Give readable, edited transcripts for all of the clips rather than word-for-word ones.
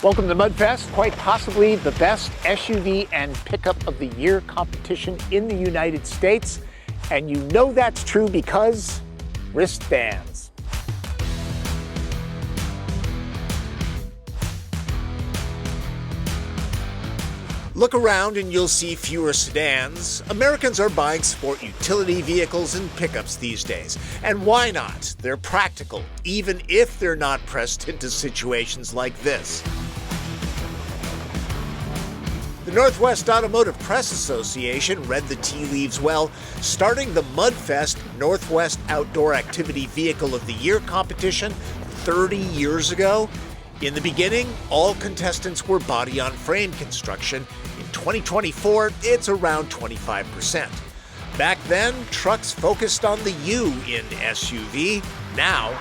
Welcome to Mudfest, quite possibly the best SUV and pickup of the year competition in the United States. And you know that's true because wristbands. Look around and you'll see fewer sedans. Americans are buying sport utility vehicles and pickups these days. And why not? They're practical, even if they're not pressed into situations like this. The Northwest Automotive Press Association read the tea leaves well, starting the Mudfest Northwest Outdoor Activity Vehicle of the Year competition 30 years ago. In the beginning, all contestants were body-on-frame construction. In 2024, it's around 25%. Back then, trucks focused on the U in SUV. Now,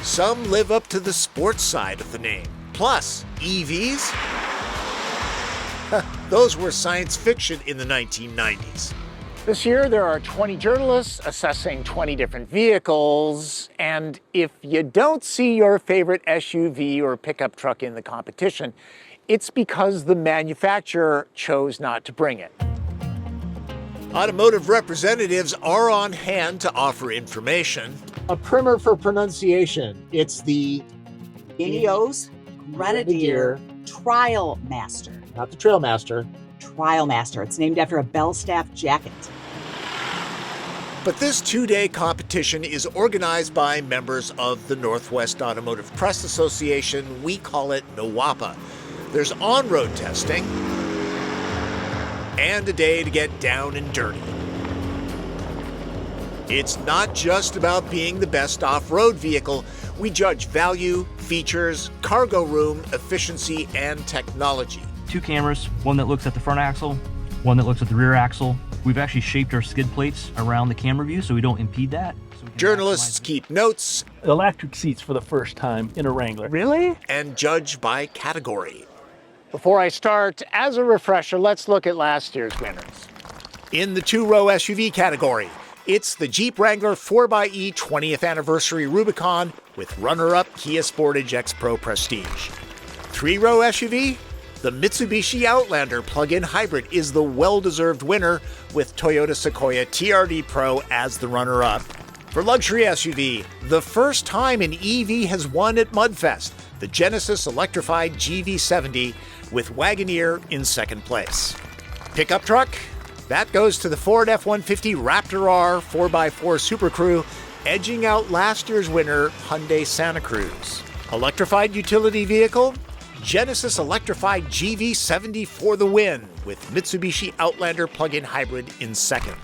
some live up to the sports side of the name. Plus, EVs? Those were science fiction in the 1990s. This year, there are 20 journalists assessing 20 different vehicles. And if you don't see your favorite SUV or pickup truck in the competition, it's because the manufacturer chose not to bring it. Automotive representatives are on hand to offer information. A primer for pronunciation. It's the Ineos Grenadier Trial Master. Not the Trail Master. Trial Master. It's named after a Bell-staff jacket. But this two-day competition is organized by members of the Northwest Automotive Press Association. We call it NWAPA. There's on-road testing and a day to get down and dirty. It's not just about being the best off-road vehicle. We judge value, features, cargo room, efficiency, and technology. 2 cameras, one that looks at the front axle, one that looks at the rear axle. We've actually shaped our skid plates around the camera view so we don't impede that. So Journalists keep notes. Electric seats for the first time in a Wrangler. Really? And judge by category. Before I start, as a refresher, let's look at last year's winners. In the 2-row SUV category, it's the Jeep Wrangler 4xe 20th Anniversary Rubicon with runner-up Kia Sportage X Pro Prestige. 3-row SUV, the Mitsubishi Outlander plug-in hybrid is the well-deserved winner with Toyota Sequoia TRD Pro as the runner-up. For luxury SUV, the first time an EV has won at Mudfest, the Genesis electrified GV70 with Wagoneer in second place. Pickup truck? That goes to the Ford F-150 Raptor R 4x4 Super Crew, edging out last year's winner, Hyundai Santa Cruz. Electrified utility vehicle? Genesis electrified GV70 for the win, with Mitsubishi Outlander plug-in hybrid in second.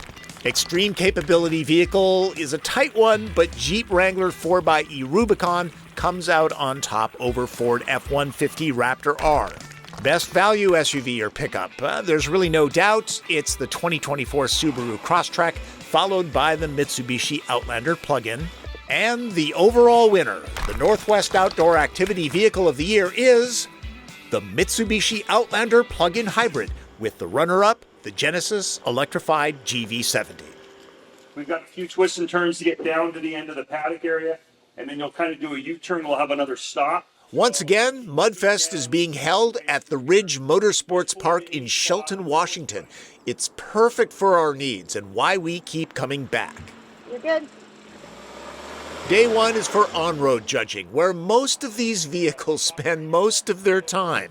Extreme capability vehicle is a tight one, but Jeep Wrangler 4xe Rubicon comes out on top over Ford F-150 Raptor R. Best value SUV or pickup? There's really no doubt. It's the 2024 Subaru Crosstrek, followed by the Mitsubishi Outlander plug-in. And the overall winner, the Northwest Outdoor Activity Vehicle of the Year, is the Mitsubishi Outlander plug-in hybrid with the runner-up, the Genesis electrified GV70. We've got a few twists and turns to get down to the end of the paddock area, and then you'll kind of do a U-turn. We'll have another stop. Once again, Mudfest is being held at the Ridge Motorsports Park in Shelton, Washington. It's perfect for our needs and why we keep coming back. You're good. Day one is for on-road judging, where most of these vehicles spend most of their time.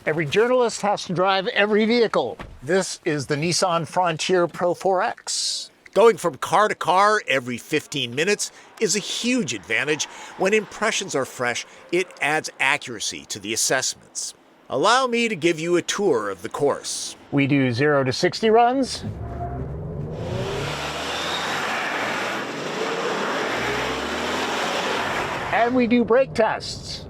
Every journalist has to drive every vehicle. This is the Nissan Frontier Pro 4X. Going from car to car every 15 minutes is a huge advantage. When impressions are fresh, it adds accuracy to the assessments. Allow me to give you a tour of the course. We do 0 to 60 runs. And we do brake tests.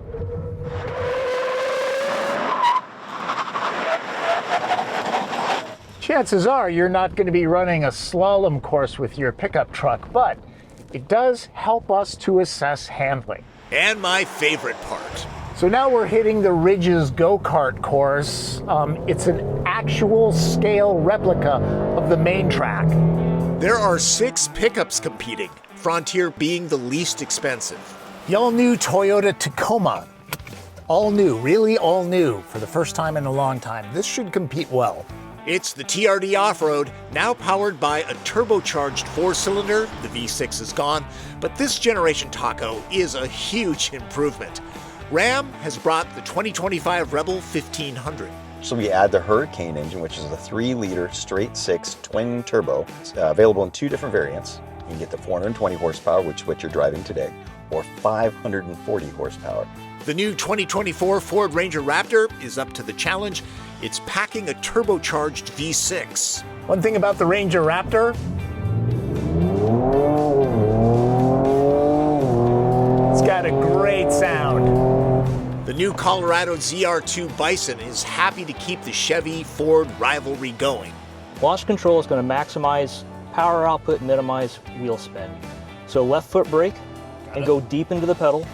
Chances are you're not going to be running a slalom course with your pickup truck, but it does help us to assess handling. And my favorite part. So now we're hitting the Ridge's go-kart course. It's an actual scale replica of the main track. There are 6 pickups competing, Frontier being the least expensive. The all-new Toyota Tacoma. All new, really all new, for the first time in a long time. This should compete well. It's the TRD Off-Road, now powered by a turbocharged 4-cylinder. The V6 is gone, but this generation Taco is a huge improvement. Ram has brought the 2025 Rebel 1500. So we add the Hurricane engine, which is a 3-liter straight-six twin turbo. It's available in 2 different variants. You can get the 420 horsepower, which is what you're driving today, or 540 horsepower. The new 2024 Ford Ranger Raptor is up to the challenge. It's packing a turbocharged V6. One thing about the Ranger Raptor, it's got a great sound. The new Colorado ZR2 Bison is happy to keep the Chevy Ford rivalry going. Launch control is going to maximize power output, minimize wheel spin. So left foot brake and go deep into the pedal.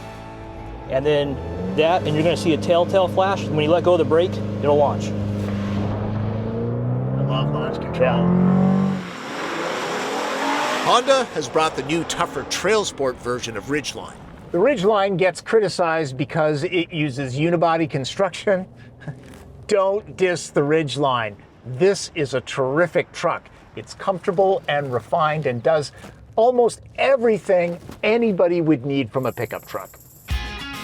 And then that, and you're going to see a telltale flash. When you let go of the brake, it'll launch. I love launch control. Honda has brought the new tougher Trail Sport version of Ridgeline. The Ridgeline gets criticized because it uses unibody construction. Don't diss the Ridgeline. This is a terrific truck. It's comfortable and refined and does almost everything anybody would need from a pickup truck.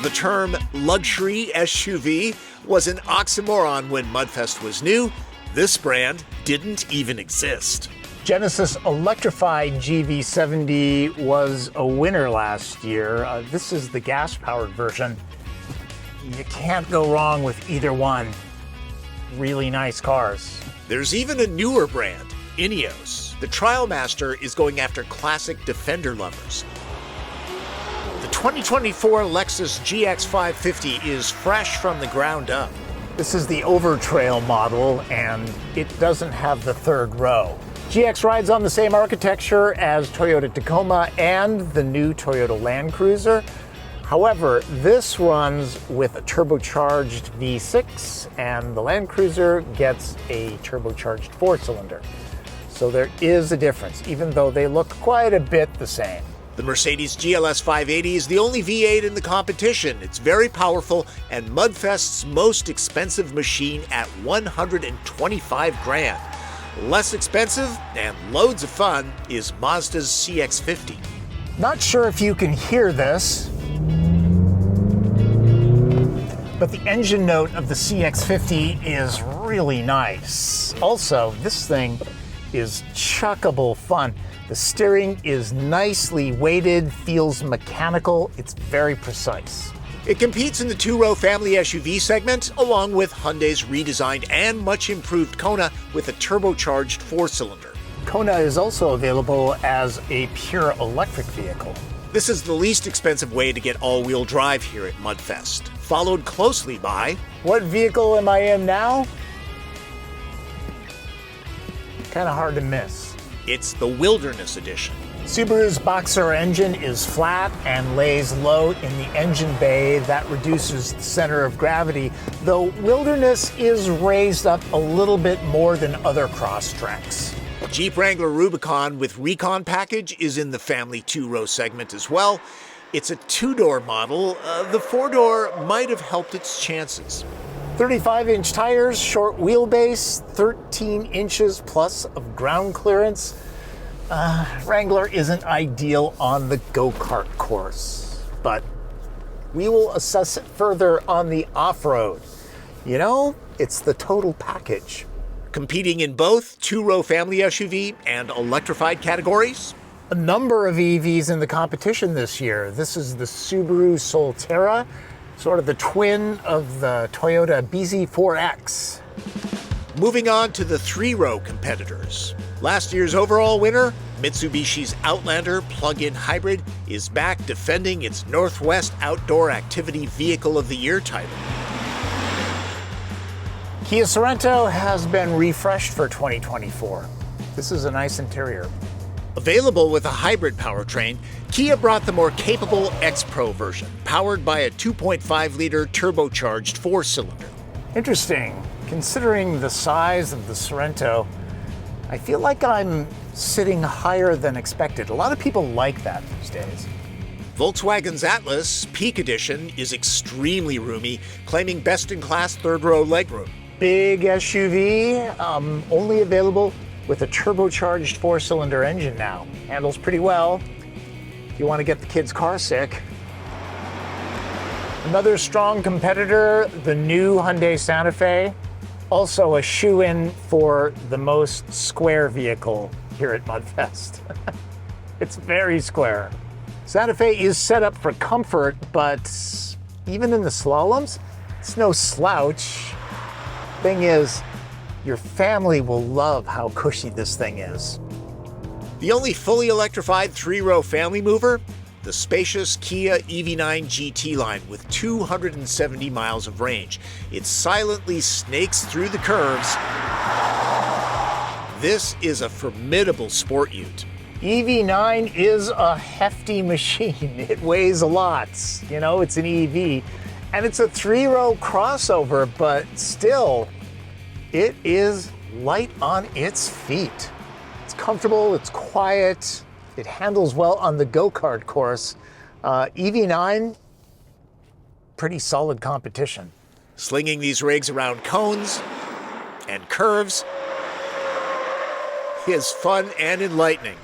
The term luxury SUV was an oxymoron when Mudfest was new. This brand didn't even exist. Genesis electrified GV70 was a winner last year. This is the gas-powered version. You can't go wrong with either one. Really nice cars. There's even a newer brand, Ineos. The Trial Master is going after classic Defender lovers. The 2024 Lexus GX550 is fresh from the ground up. This is the Overtrail model, and it doesn't have the third row. GX rides on the same architecture as Toyota Tacoma and the new Toyota Land Cruiser. However, this runs with a turbocharged V6, and the Land Cruiser gets a turbocharged 4-cylinder. So there is a difference, even though they look quite a bit the same. The Mercedes GLS 580 is the only V8 in the competition. It's very powerful and Mudfest's most expensive machine at $125,000. Less expensive and loads of fun is Mazda's CX-50. Not sure if you can hear this, but the engine note of the CX-50 is really nice. Also, this thing is chuckable fun. The steering is nicely weighted, feels mechanical, it's very precise. It competes in the 2-row family SUV segment, along with Hyundai's redesigned and much improved Kona with a turbocharged 4-cylinder. Kona is also available as a pure electric vehicle. This is the least expensive way to get all-wheel drive here at Mudfest, followed closely by... What vehicle am I in now? Kind of hard to miss. It's the Wilderness Edition. Subaru's Boxer engine is flat and lays low in the engine bay. That reduces the center of gravity, though Wilderness is raised up a little bit more than other Crosstreks. Jeep Wrangler Rubicon with Recon package is in the family 2-row segment as well. It's a 2-door model. The 4-door might have helped its chances. 35-inch tires, short wheelbase, 13 inches plus of ground clearance. Wrangler isn't ideal on the go-kart course, but we will assess it further on the off-road. You know, it's the total package. Competing in both 2-row family SUV and electrified categories. A number of EVs in the competition this year. This is the Subaru Solterra, sort of the twin of the Toyota BZ4X. Moving on to the 3-row competitors. Last year's overall winner, Mitsubishi's Outlander plug-in hybrid, is back defending its Northwest Outdoor Activity Vehicle of the Year title. Kia Sorento has been refreshed for 2024. This is a nice interior. Available with a hybrid powertrain, Kia brought the more capable X-Pro version, powered by a 2.5-liter turbocharged 4-cylinder. Interesting. Considering the size of the Sorento, I feel like I'm sitting higher than expected. A lot of people like that these days. Volkswagen's Atlas Peak Edition is extremely roomy, claiming best-in-class third-row legroom. Big SUV, only available with a turbocharged 4-cylinder engine now. Handles pretty well if you want to get the kids car sick. Another strong competitor, the new Hyundai Santa Fe. Also a shoe-in for the most square vehicle here at Mudfest. It's very square. Santa Fe is set up for comfort, but even in the slaloms, it's no slouch. Thing is, your family will love how cushy this thing is. The only fully electrified 3-row family mover? The spacious Kia EV9 GT line with 270 miles of range. It silently snakes through the curves. This is a formidable sport ute. EV9 is a hefty machine. It weighs a lot. You know, it's an EV. And it's a 3-row crossover, but still, it is light on its feet. It's comfortable, it's quiet, it handles well on the go-kart course. EV9, pretty solid competition. Slinging these rigs around cones and curves is fun and enlightening.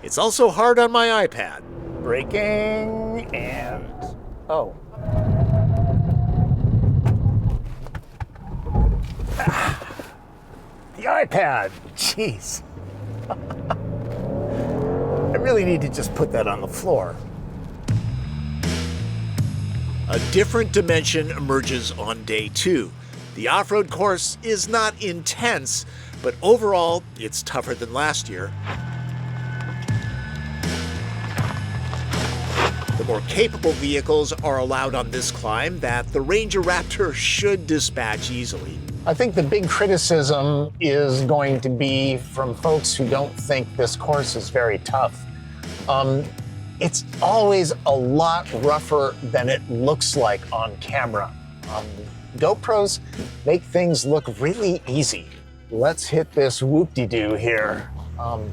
It's also hard on my iPad. Braking and, oh. The iPad, jeez. I really need to just put that on the floor. A different dimension emerges on day 2. The off-road course is not intense, but overall, it's tougher than last year. The more capable vehicles are allowed on this climb that the Ranger Raptor should dispatch easily. I think the big criticism is going to be from folks who don't think this course is very tough. It's always a lot rougher than it looks like on camera. GoPros make things look really easy. Let's hit this whoop-de-doo here.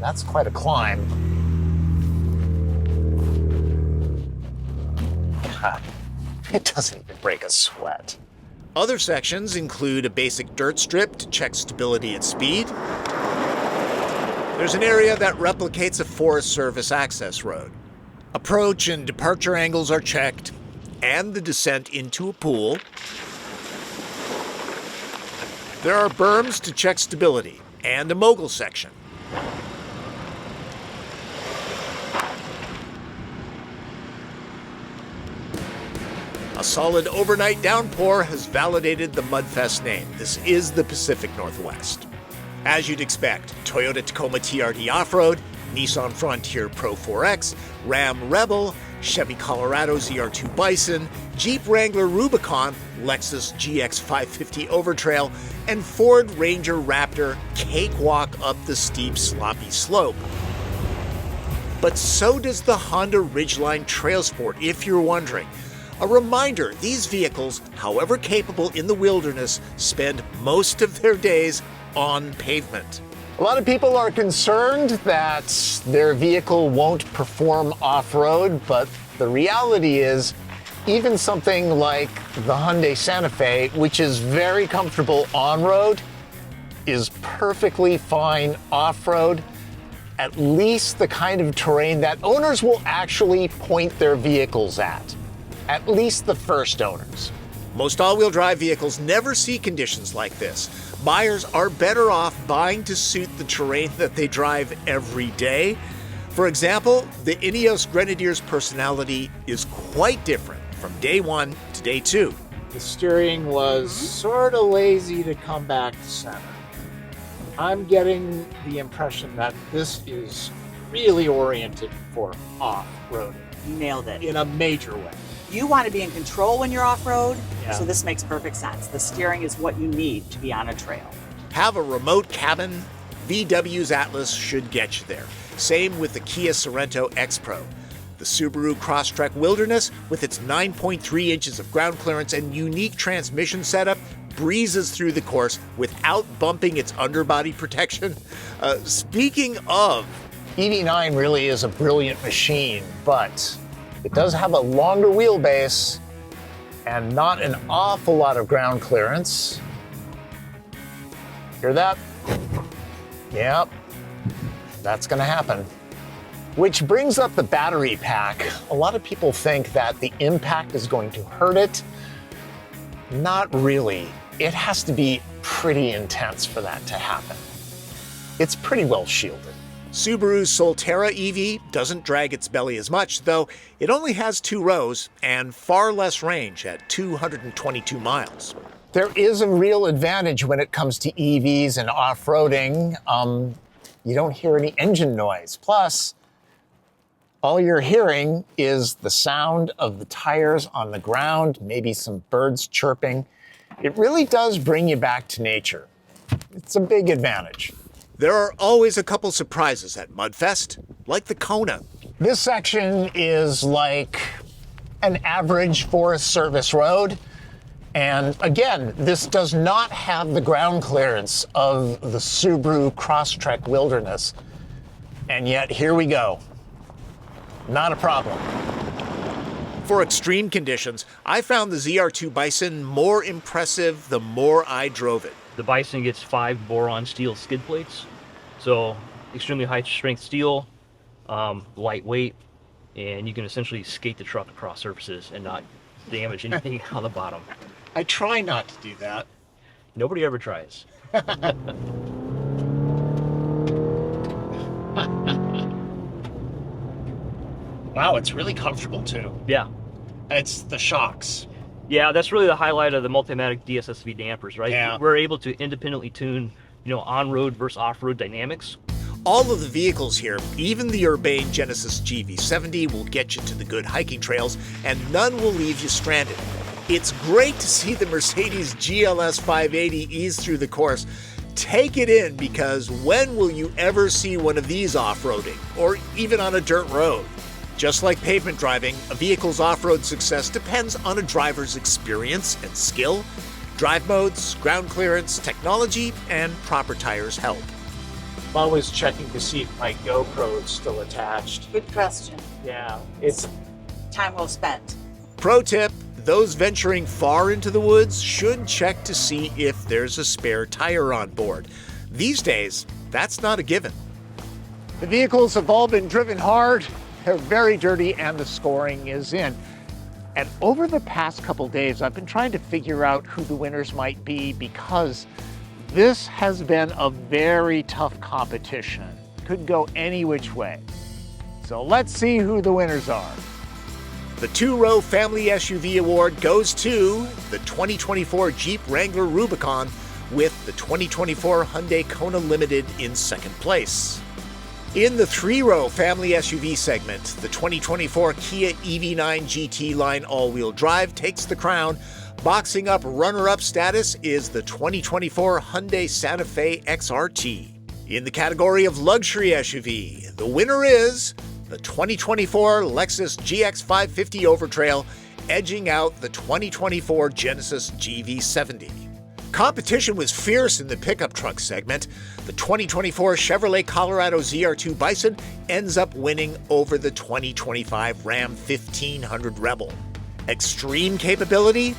That's quite a climb. God, it doesn't even break a sweat. Other sections include a basic dirt strip to check stability at speed. There's an area that replicates a Forest Service access road. Approach and departure angles are checked, and the descent into a pool. There are berms to check stability, and a mogul section. A solid overnight downpour has validated the Mudfest name. This is the Pacific Northwest. As you'd expect, Toyota Tacoma TRD Off-Road, Nissan Frontier Pro 4X, Ram Rebel, Chevy Colorado ZR2 Bison, Jeep Wrangler Rubicon, Lexus GX 550 Overtrail, and Ford Ranger Raptor cakewalk up the steep, sloppy slope. But so does the Honda Ridgeline Trail Sport, if you're wondering. A reminder, these vehicles, however capable in the wilderness, spend most of their days on pavement. A lot of people are concerned that their vehicle won't perform off-road, but the reality is, even something like the Hyundai Santa Fe, which is very comfortable on-road, is perfectly fine off-road, at least the kind of terrain that owners will actually point their vehicles at least the first owners. Most all-wheel drive vehicles never see conditions like this. Buyers are better off buying to suit the terrain that they drive every day. For example, the Ineos Grenadier's personality is quite different from day 1 to day 2. The steering was sort of lazy to come back to center. I'm getting the impression that this is really oriented for off-roading. You nailed it. In a major way. You want to be in control when you're off-road, Yeah. so this makes perfect sense. The steering is what you need to be on a trail. Have a remote cabin? VW's Atlas should get you there. Same with the Kia Sorento X-Pro. The Subaru Crosstrek Wilderness, with its 9.3 inches of ground clearance and unique transmission setup, breezes through the course without bumping its underbody protection. Speaking of, EV9 really is a brilliant machine, but It does have a longer wheelbase and not an awful lot of ground clearance. Hear that? Yep, that's gonna happen. Which brings up the battery pack. A lot of people think that the impact is going to hurt it. Not really. It has to be pretty intense for that to happen. It's pretty well shielded. Subaru's Solterra EV doesn't drag its belly as much, though it only has 2 rows and far less range at 222 miles. There is a real advantage when it comes to EVs and off-roading. You don't hear any engine noise. Plus, all you're hearing is the sound of the tires on the ground, maybe some birds chirping. It really does bring you back to nature. It's a big advantage. There are always a couple surprises at Mudfest, like the Kona. This section is like an average Forest Service road. And again, this does not have the ground clearance of the Subaru Crosstrek Wilderness. And yet, here we go. Not a problem. For extreme conditions, I found the ZR2 Bison more impressive the more I drove it. The Bison gets 5 boron steel skid plates, so extremely high strength steel, lightweight, and you can essentially skate the truck across surfaces and not damage anything on the bottom. I try not to do that. Nobody ever tries. Wow, it's really comfortable too. Yeah. It's the shocks. Yeah, that's really the highlight of the Multimatic DSSV dampers, right? Yeah. We're able to independently tune, on-road versus off-road dynamics. All of the vehicles here, even the Urbane Genesis GV70, will get you to the good hiking trails, and none will leave you stranded. It's great to see the Mercedes GLS 580 ease through the course. Take it in, because when will you ever see one of these off-roading, or even on a dirt road? Just like pavement driving, a vehicle's off-road success depends on a driver's experience and skill, drive modes, ground clearance, technology, and proper tires help. I'm always checking to see if my GoPro is still attached. Good question. Yeah, it's Time well spent. Pro tip, those venturing far into the woods should check to see if there's a spare tire on board. These days, that's not a given. The vehicles have all been driven hard. They're very dirty, and the scoring is in. And over the past couple days, I've been trying to figure out who the winners might be, because this has been a very tough competition. Could go any which way. So let's see who the winners are. The 2-row Family SUV Award goes to the 2024 Jeep Wrangler Rubicon, with the 2024 Hyundai Kona Limited in second place. In the 3-row Family SUV segment, the 2024 Kia EV9 GT line all-wheel drive takes the crown. Boxing up runner-up status is the 2024 Hyundai Santa Fe XRT. In the category of luxury SUV, the winner is the 2024 Lexus GX 550 Overtrail, edging out the 2024 Genesis GV70. Competition was fierce in the pickup truck segment. The 2024 Chevrolet Colorado ZR2 Bison ends up winning over the 2025 Ram 1500 Rebel. Extreme capability?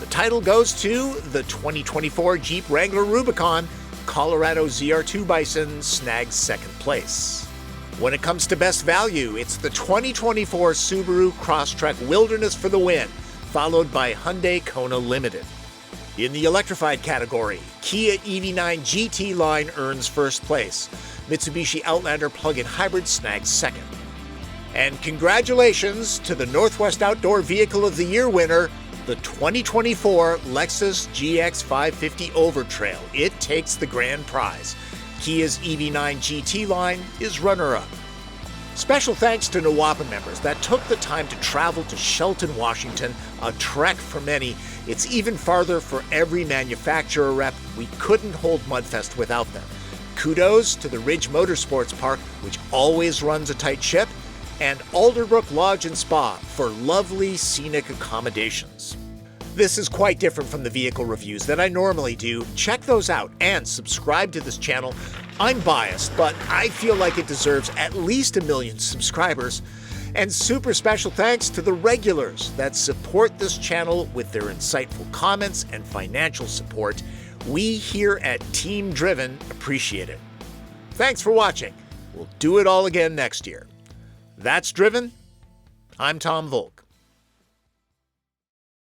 The title goes to the 2024 Jeep Wrangler Rubicon. Colorado ZR2 Bison snags second place. When it comes to best value, it's the 2024 Subaru Crosstrek Wilderness for the win, followed by Hyundai Kona Limited. In the electrified category, Kia EV9 GT line earns first place. Mitsubishi Outlander plug-in hybrid snags second. And congratulations to the Northwest Outdoor Vehicle of the Year winner, the 2024 Lexus GX 550 Overtrail. It takes the grand prize. Kia's EV9 GT line is runner-up. Special thanks to NWAPA members that took the time to travel to Shelton, Washington, a trek for many. It's even farther for every manufacturer rep. We couldn't hold Mudfest without them. Kudos to the Ridge Motorsports Park, which always runs a tight ship, and Alderbrook Lodge and Spa for lovely scenic accommodations. This is quite different from the vehicle reviews that I normally do. Check those out and subscribe to this channel. I'm biased, but I feel like it deserves at least 1 million subscribers. And super special thanks to the regulars that support this channel with their insightful comments and financial support. We here at Team Driven appreciate it. Thanks for watching. We'll do it all again next year. That's Driven. I'm Tom Voelk.